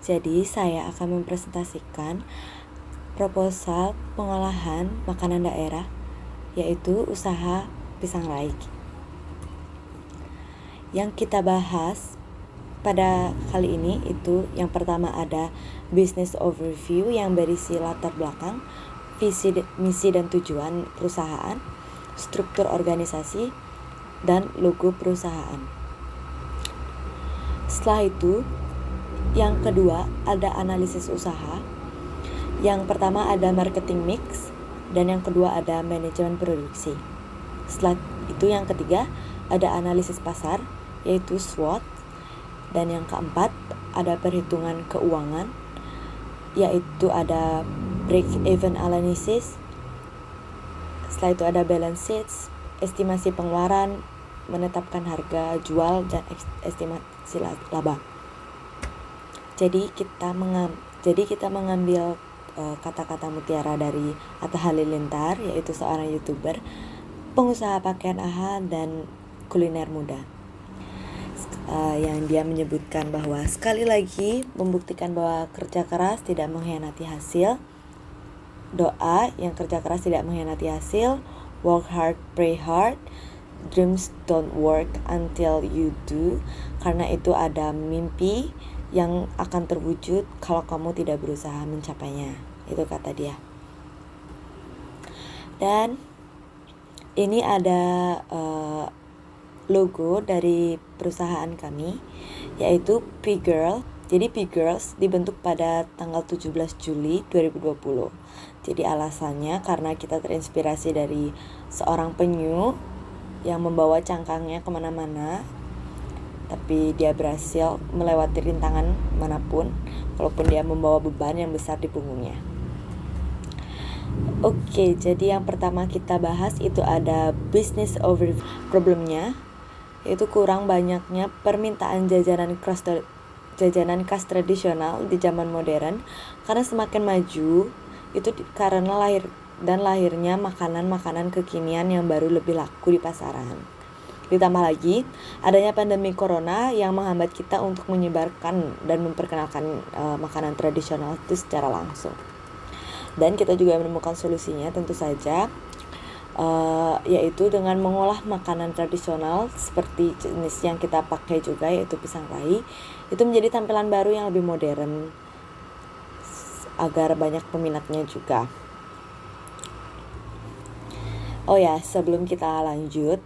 Jadi saya akan mempresentasikan proposal pengolahan makanan daerah, yaitu usaha pisang raik. Yang kita bahas pada kali ini itu yang pertama ada business overview yang berisi latar belakang, visi, misi dan tujuan perusahaan, struktur organisasi, dan logo perusahaan. Setelah itu, yang kedua ada analisis usaha. Yang pertama ada marketing mix, dan yang kedua ada manajemen produksi. Setelah itu yang ketiga ada analisis pasar, yaitu SWOT. Dan yang keempat ada perhitungan keuangan, yaitu ada break-even analysis. Setelah itu ada balance sheet, estimasi pengeluaran, menetapkan harga jual, dan estimasi laba. Jadi kita mengambil kata-kata mutiara dari Atta Halilintar, yaitu seorang YouTuber, pengusaha pakaian AHA dan kuliner muda, yang dia menyebutkan bahwa sekali lagi membuktikan bahwa kerja keras tidak mengkhianati hasil. Doa yang kerja keras tidak mengkhianati hasil. Work hard, pray hard. Dreams don't work until you do. Karena itu ada mimpi yang akan terwujud kalau kamu tidak berusaha mencapainya. Itu kata dia. Dan ini ada logo dari perusahaan kami, yaitu P-Girl. Jadi P-Girls dibentuk pada tanggal 17 Juli 2020. Jadi alasannya karena kita terinspirasi dari seorang penyu yang membawa cangkangnya kemana-mana, tapi dia berhasil melewati rintangan manapun, walaupun dia membawa beban yang besar di punggungnya. Oke, jadi yang pertama kita bahas itu ada business overview. Problemnya yaitu kurang banyaknya permintaan jajanan khas tradisional di zaman modern, karena semakin maju itu karena lahirnya makanan-makanan kekinian yang baru lebih laku di pasaran. Ditambah lagi adanya pandemi corona yang menghambat kita untuk menyebarkan dan memperkenalkan makanan tradisional itu secara langsung. Dan kita juga menemukan solusinya tentu saja, yaitu dengan mengolah makanan tradisional seperti jenis yang kita pakai juga, yaitu pisang rai, itu menjadi tampilan baru yang lebih modern agar banyak peminatnya juga. Oh ya, sebelum kita lanjut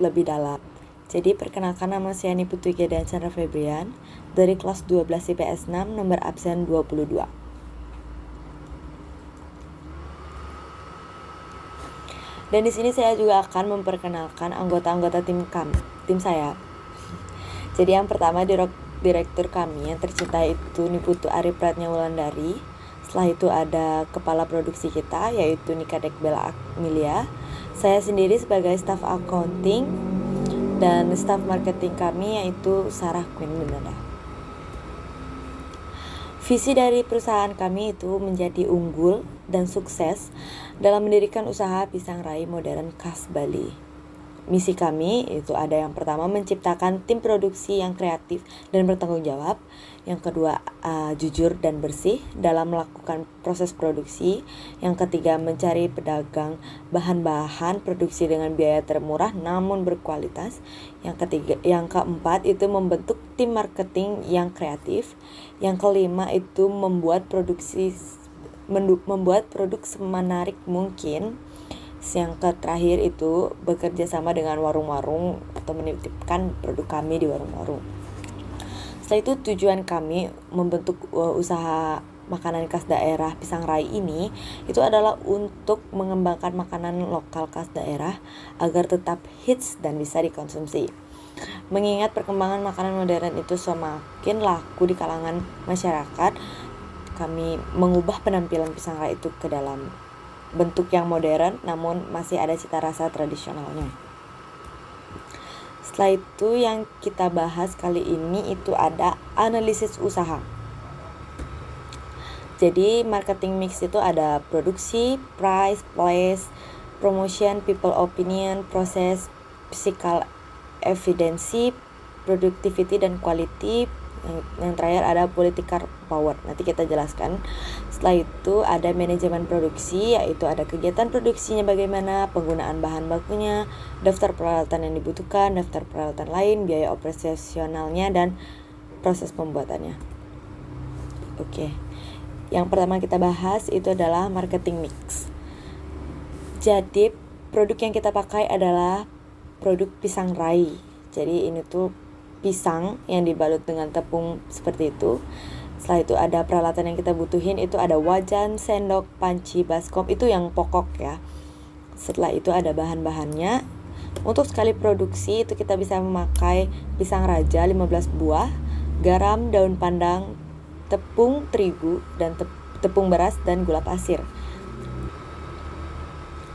lebih dalam, jadi perkenalkan, nama saya Yani Putri dan Chandra Febrian dari kelas 12 IPS 6 nomor absen 22. Dan di sini saya juga akan memperkenalkan anggota-anggota tim saya. Jadi yang pertama direktur kami yang tercinta itu Niputu Ari Pratnya Wulandari. Setelah itu ada kepala produksi kita, yaitu Nika Dekbela Amelia. Saya sendiri sebagai staff accounting, dan staff marketing kami yaitu Sarah Queen Benada. Visi dari perusahaan kami itu menjadi unggul dan sukses dalam mendirikan usaha pisang rai modern khas Bali. Misi kami itu ada yang pertama menciptakan tim produksi yang kreatif dan bertanggung jawab. Yang kedua jujur dan bersih dalam melakukan proses produksi. Yang ketiga mencari pedagang bahan-bahan produksi dengan biaya termurah namun berkualitas. Yang keempat itu membentuk tim marketing yang kreatif. Yang kelima itu membuat produk semenarik mungkin. Yang terakhir itu bekerja sama dengan warung-warung atau menitipkan produk kami di warung-warung. Setelah itu tujuan kami membentuk usaha makanan khas daerah pisang rai ini itu adalah untuk mengembangkan makanan lokal khas daerah agar tetap hits dan bisa dikonsumsi. Mengingat perkembangan makanan modern itu semakin laku di kalangan masyarakat, kami mengubah penampilan pisang rai itu ke dalam bentuk yang modern namun masih ada cita rasa tradisionalnya. Setelah itu yang kita bahas kali ini itu ada analisis usaha. Jadi marketing mix itu ada produksi, price, place, promotion, people opinion, proses, physical evidency, productivity dan quality, Yang terakhir ada political power, nanti kita jelaskan. Setelah itu ada manajemen produksi, yaitu ada kegiatan produksinya bagaimana, penggunaan bahan bakunya, daftar peralatan yang dibutuhkan, daftar peralatan lain, biaya operasionalnya, dan proses pembuatannya. Oke. Yang pertama kita bahas itu adalah marketing mix. Jadi produk yang kita pakai adalah produk pisang rai. Jadi ini tuh pisang yang dibalut dengan tepung seperti itu. Setelah itu ada peralatan yang kita butuhin, itu ada wajan, sendok, panci, baskom, itu yang pokok ya. Setelah itu ada bahan-bahannya. Untuk sekali produksi itu kita bisa memakai pisang raja 15 buah, garam, daun pandan, tepung terigu, dan tepung beras, dan gula pasir.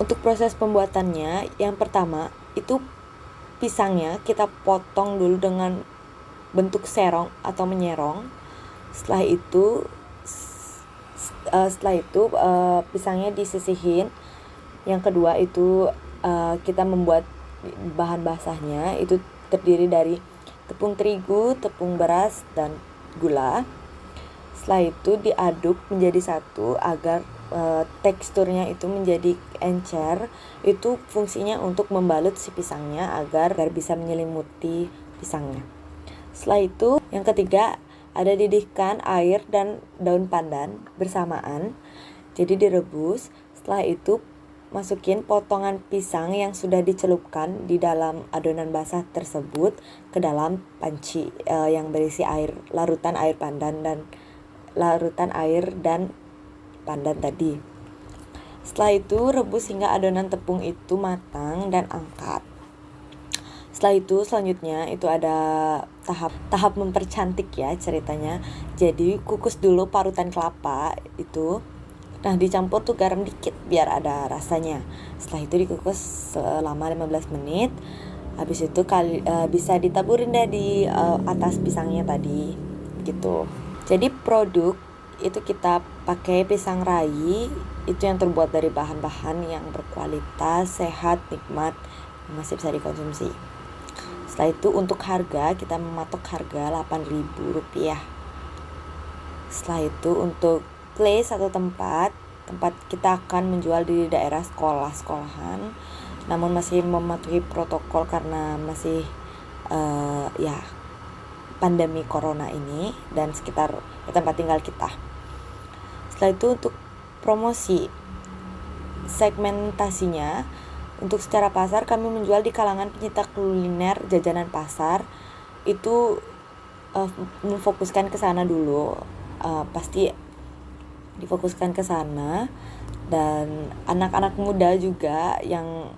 Untuk proses pembuatannya, yang pertama itu pisangnya kita potong dulu dengan bentuk serong atau menyerong. Setelah itu pisangnya disisihin. Yang kedua itu kita membuat bahan basahnya, itu terdiri dari tepung terigu, tepung beras, dan gula. Setelah itu diaduk menjadi satu agar teksturnya itu menjadi encer. Itu fungsinya untuk membalut si pisangnya agar bisa menyelimuti pisangnya. Setelah itu yang ketiga ada didihkan air dan daun pandan bersamaan, jadi direbus. Setelah itu masukin potongan pisang yang sudah dicelupkan di dalam adonan basah tersebut ke dalam panci yang berisi larutan air dan pandan tadi. Setelah itu rebus hingga adonan tepung itu matang dan angkat. Setelah itu selanjutnya itu ada tahap mempercantik ya ceritanya. Jadi kukus dulu parutan kelapa itu. Nah, dicampur tuh garam dikit biar ada rasanya. Setelah itu dikukus selama 15 menit. Habis itu bisa ditaburin deh di atas pisangnya tadi gitu. Jadi produk itu kita pakai pisang rai, itu yang terbuat dari bahan-bahan yang berkualitas, sehat, nikmat, masih bisa dikonsumsi. Setelah itu untuk harga kita mematok harga Rp8.000. Setelah itu untuk place atau tempat kita akan menjual di daerah sekolahan, namun masih mematuhi protokol karena masih pandemi corona ini dan sekitar tempat tinggal kita. Setelah itu untuk promosi segmentasinya, untuk secara pasar kami menjual di kalangan pencinta kuliner jajanan pasar. Itu memfokuskan ke sana dulu, pasti difokuskan ke sana, dan anak-anak muda juga yang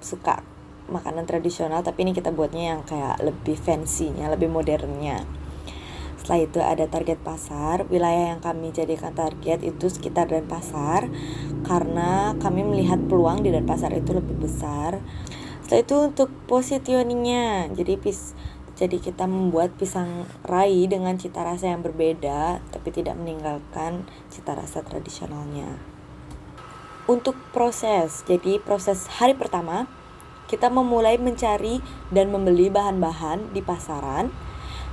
suka makanan tradisional, tapi ini kita buatnya yang kayak lebih fancy-nya, lebih modernnya. Setelah itu ada target pasar. Wilayah yang kami jadikan target itu sekitar Denpasar, karena kami melihat peluang di Denpasar itu lebih besar. Setelah itu untuk positioningnya, jadi kita membuat pisang rai dengan cita rasa yang berbeda, tapi tidak meninggalkan cita rasa tradisionalnya. Untuk proses hari pertama kita memulai mencari dan membeli bahan-bahan di pasaran.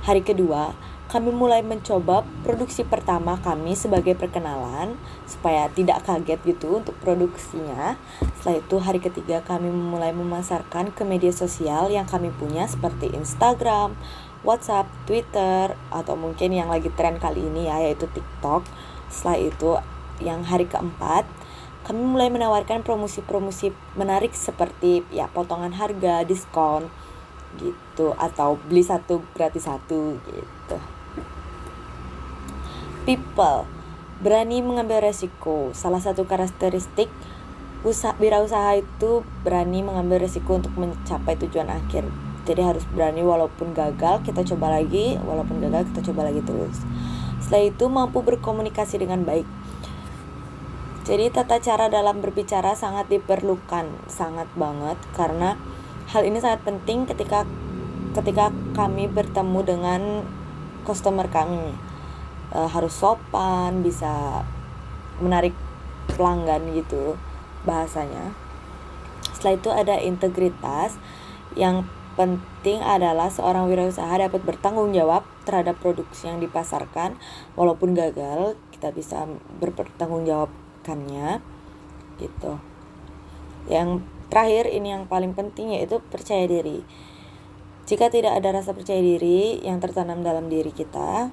Hari kedua kami mulai mencoba produksi pertama kami sebagai perkenalan supaya tidak kaget gitu untuk produksinya. Setelah itu hari ketiga kami mulai memasarkan ke media sosial yang kami punya seperti Instagram, WhatsApp, Twitter, atau mungkin yang lagi tren kali ini ya, yaitu TikTok. Setelah itu yang hari keempat kami mulai menawarkan promosi-promosi menarik seperti ya potongan harga, diskon gitu, atau beli satu gratis satu gitu. People berani mengambil resiko. Salah satu karakteristik wirausaha itu berani mengambil resiko untuk mencapai tujuan akhir. Jadi harus berani, walaupun gagal kita coba lagi, terus. Setelah itu mampu berkomunikasi dengan baik. Jadi tata cara dalam berbicara sangat diperlukan, sangat banget, karena hal ini sangat penting ketika kami bertemu dengan customer kami. Harus sopan, bisa menarik pelanggan gitu bahasanya. Setelah itu ada integritas. Yang penting adalah seorang wirausaha dapat bertanggung jawab terhadap produksi yang dipasarkan. Walaupun gagal, kita bisa bertanggungjawabkannya gitu. Yang terakhir, ini yang paling penting, yaitu percaya diri. Jika tidak ada rasa percaya diri yang tertanam dalam diri kita,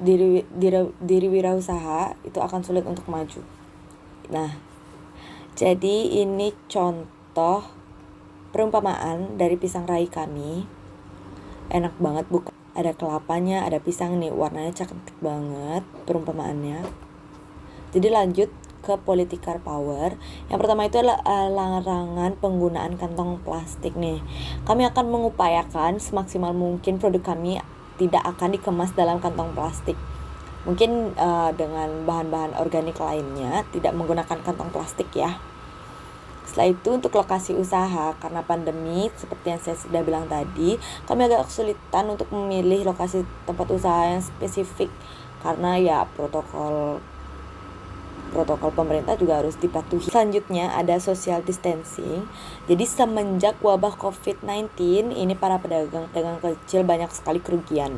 diri wirausaha itu akan sulit untuk maju. Nah, jadi ini contoh perumpamaan dari pisang rai kami. Enak banget bukan? Ada kelapanya, ada pisang nih, warnanya cantik banget perumpamaannya. Jadi lanjut ke political power. Yang pertama itu adalah larangan penggunaan kantong plastik nih. Kami akan mengupayakan semaksimal mungkin produk kami tidak akan dikemas dalam kantong plastik. Mungkin dengan bahan-bahan organik lainnya, tidak menggunakan kantong plastik ya. Setelah itu untuk lokasi usaha, karena pandemi seperti yang saya sudah bilang tadi, kami agak kesulitan untuk memilih lokasi tempat usaha yang spesifik karena ya protokol pemerintah juga harus dipatuhi. Selanjutnya ada social distancing. Jadi semenjak wabah COVID-19 ini, para pedagang kecil banyak sekali kerugian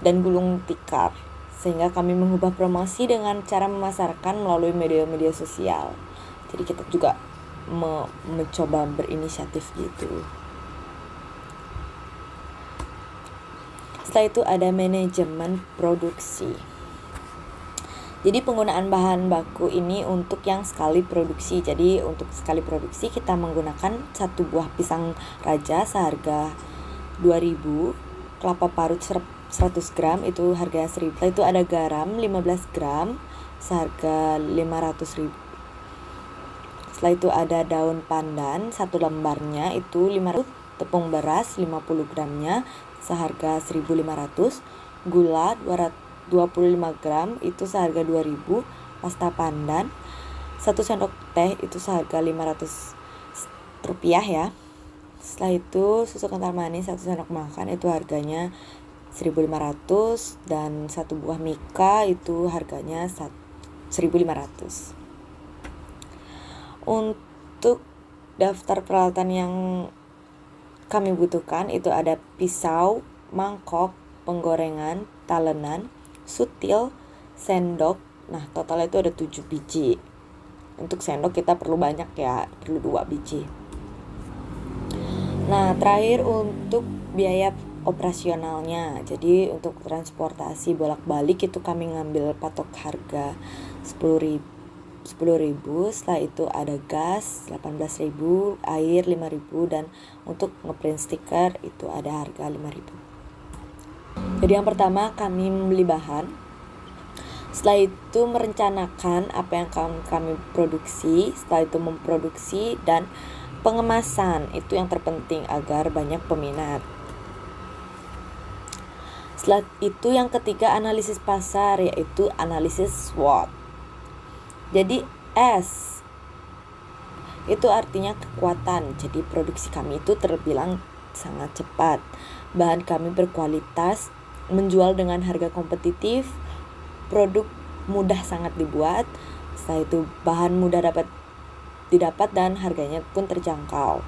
dan gulung tikar, sehingga kami mengubah promosi dengan cara memasarkan melalui media-media sosial. Jadi kita juga mencoba berinisiatif gitu. Setelah itu ada manajemen produksi. Jadi penggunaan bahan baku ini untuk yang sekali produksi. Jadi untuk sekali produksi kita menggunakan satu buah pisang raja seharga 2.000, kelapa parut 100 gram itu harga 1.000. Setelah itu ada garam 15 gram seharga 500.000. Setelah itu ada daun pandan, satu lembarnya itu 500, tepung beras 50 gramnya seharga 1.500, gula 25 gram itu seharga 2.000, pasta pandan 1 sendok teh itu seharga 500 rupiah ya. Setelah itu susu kental manis 1 sendok makan itu harganya 1.500, dan satu buah mika itu harganya 1.500. Untuk daftar peralatan yang kami butuhkan itu ada pisau, mangkok, penggorengan, talenan, sutil, sendok. Nah, total itu ada 7 biji. Untuk sendok kita perlu banyak ya, perlu 2 biji. Nah, terakhir untuk biaya operasionalnya. Jadi untuk transportasi bolak-balik itu kami ngambil patok harga 10.000. Setelah itu ada gas 18.000, air 5.000, dan untuk ngeprint stiker itu ada harga 5.000. Jadi yang pertama kami membeli bahan. Setelah itu merencanakan apa yang kami produksi. Setelah itu memproduksi dan pengemasan, itu yang terpenting agar banyak peminat. Setelah itu yang ketiga analisis pasar, yaitu analisis SWOT. Jadi S itu artinya kekuatan. Jadi produksi kami itu terbilang sangat cepat. Bahan kami berkualitas, menjual dengan harga kompetitif, produk mudah sangat dibuat. Setelah itu bahan mudah didapat dan harganya pun terjangkau.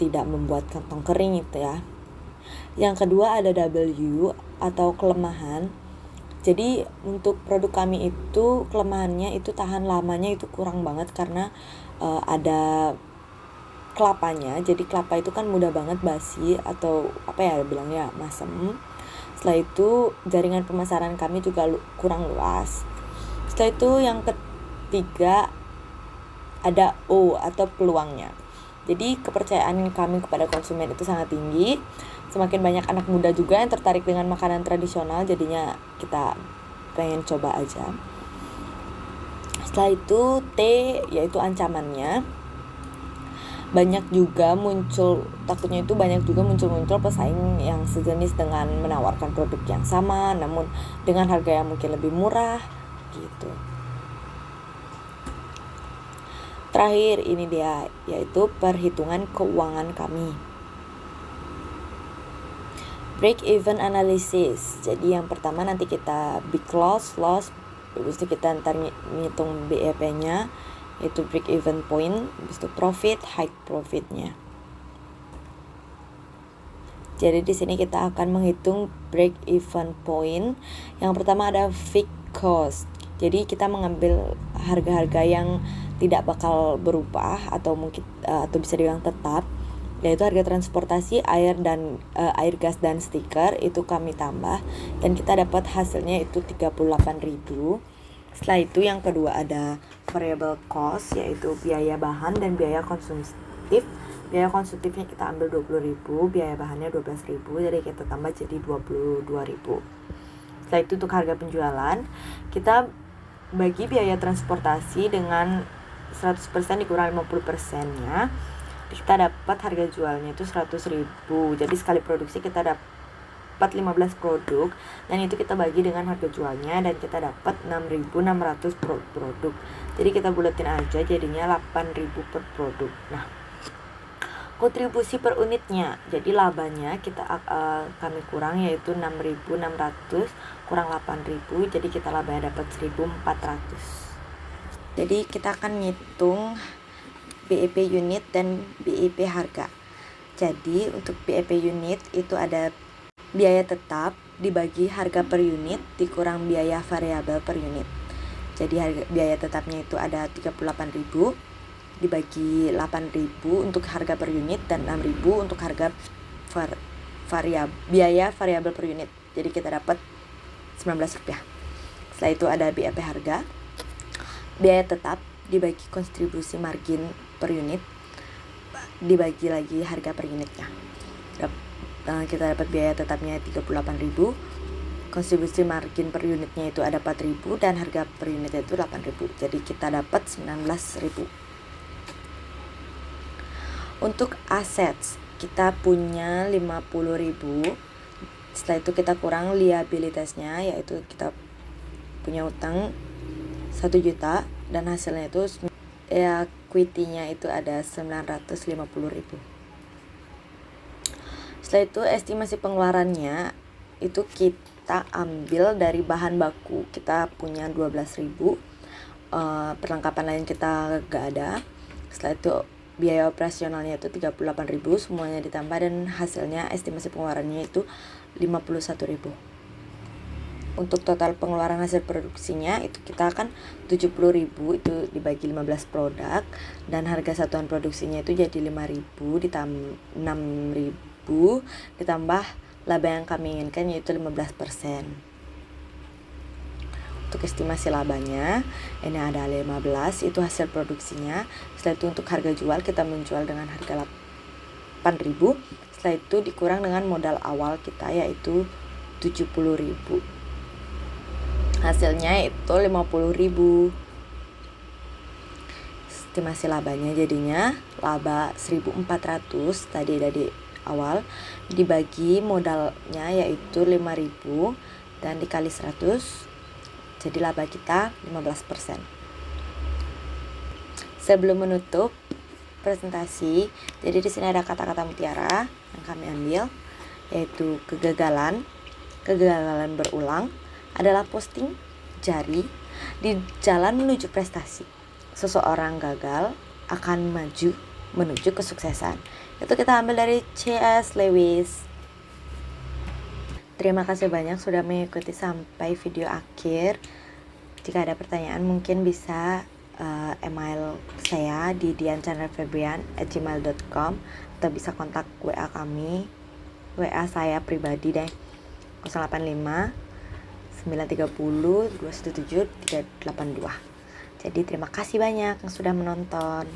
Tidak membuat kantong kering itu ya. Yang kedua ada W atau kelemahan. Jadi untuk produk kami itu kelemahannya itu tahan lamanya itu kurang banget karena ada kelapanya. Jadi kelapa itu kan mudah banget basi atau apa ya bilangnya masam. Setelah itu jaringan pemasaran kami juga kurang luas. Setelah itu yang ketiga ada O atau peluangnya. Jadi kepercayaan kami kepada konsumen itu sangat tinggi. Semakin banyak anak muda juga yang tertarik dengan makanan tradisional, jadinya kita pengen coba aja. Setelah itu T yaitu ancamannya. Takutnya itu banyak juga muncul pesaing yang sejenis dengan menawarkan produk yang sama namun dengan harga yang mungkin lebih murah gitu. Terakhir ini dia, yaitu perhitungan keuangan kami. Break even analysis. Jadi yang pertama nanti kita big loss, habis itu kita ntar ngitung BEP-nya, yaitu break even point, habis itu profit, high profit-nya. Jadi di sini kita akan menghitung break even point. Yang pertama ada fixed cost. Jadi kita mengambil harga-harga yang tidak bakal berubah atau mungkin atau bisa dibilang tetap, yaitu harga transportasi, air gas dan stiker itu kami tambah dan kita dapat hasilnya itu 38.000. Setelah itu yang kedua ada variable cost, yaitu biaya bahan dan biaya konsumtif. Biaya konsumtifnya kita ambil 20.000, biaya bahannya 12.000, jadi kita tambah jadi 22.000. Setelah itu untuk harga penjualan, kita bagi biaya transportasi dengan 100% dikurang 50%-nya, kita dapat harga jualnya itu 100.000. Jadi sekali produksi kita dapat 15 produk dan itu kita bagi dengan harga jualnya dan kita dapat 6.600 per produk. Jadi kita bulatin aja jadinya 8.000 per produk. Nah, kontribusi per unitnya, jadi labanya kita kami kurang yaitu 6.600 kurang 8.000, jadi kita labanya dapat 1.400. Jadi kita akan ngitung BEP unit dan BEP harga. Jadi untuk BEP unit itu ada biaya tetap dibagi harga per unit dikurang biaya variabel per unit. Jadi biaya tetapnya itu ada 38.000 dibagi 8.000 untuk harga per unit dan 6.000 untuk harga biaya variabel per unit. Jadi kita dapat 19 rupiah. Setelah itu ada BEP harga. Biaya tetap dibagi kontribusi margin per unit dibagi lagi harga per unitnya. Kita dapat biaya tetapnya 38.000, kontribusi margin per unitnya itu ada 4.000 dan harga per unitnya itu 8.000. Jadi kita dapat 19.000. Untuk assets kita punya 50.000. Setelah itu kita kurang liabilitasnya, yaitu kita punya utang 1 juta dan hasilnya itu equity-nya itu ada 950.000. Setelah itu estimasi pengeluarannya itu kita ambil dari bahan baku. Kita punya 12.000, perlengkapan lain kita gak ada. Setelah itu biaya operasionalnya itu 38.000, semuanya ditambah dan hasilnya estimasi pengeluarannya itu 51.000. Untuk total pengeluaran hasil produksinya itu kita akan 70.000 itu dibagi 15 produk dan harga satuan produksinya itu jadi 5.000 ditambah 6.000 ditambah laba yang kami inginkan yaitu 15%. Untuk estimasi labanya ini ada 15, itu hasil produksinya. Setelah itu untuk harga jual kita menjual dengan harga 8.000. Setelah itu dikurang dengan modal awal kita yaitu 70.000. Hasilnya itu 50.000. Estimasi labanya jadinya laba 1.400 tadi dari awal dibagi modalnya yaitu 5.000 dan dikali 100, jadi laba kita 15%. Sebelum menutup presentasi, jadi di sini ada kata-kata mutiara yang kami ambil, yaitu kegagalan berulang adalah posting jari di jalan menuju prestasi. Seseorang gagal akan maju menuju kesuksesan. Itu kita ambil dari C.S. Lewis. Terima kasih banyak sudah mengikuti sampai video akhir. Jika ada pertanyaan mungkin bisa email saya di diancandrafebrian@gmail.com atau bisa kontak WA kami, WA saya pribadi deh 085 930 217 382. Jadi terima kasih banyak yang sudah menonton.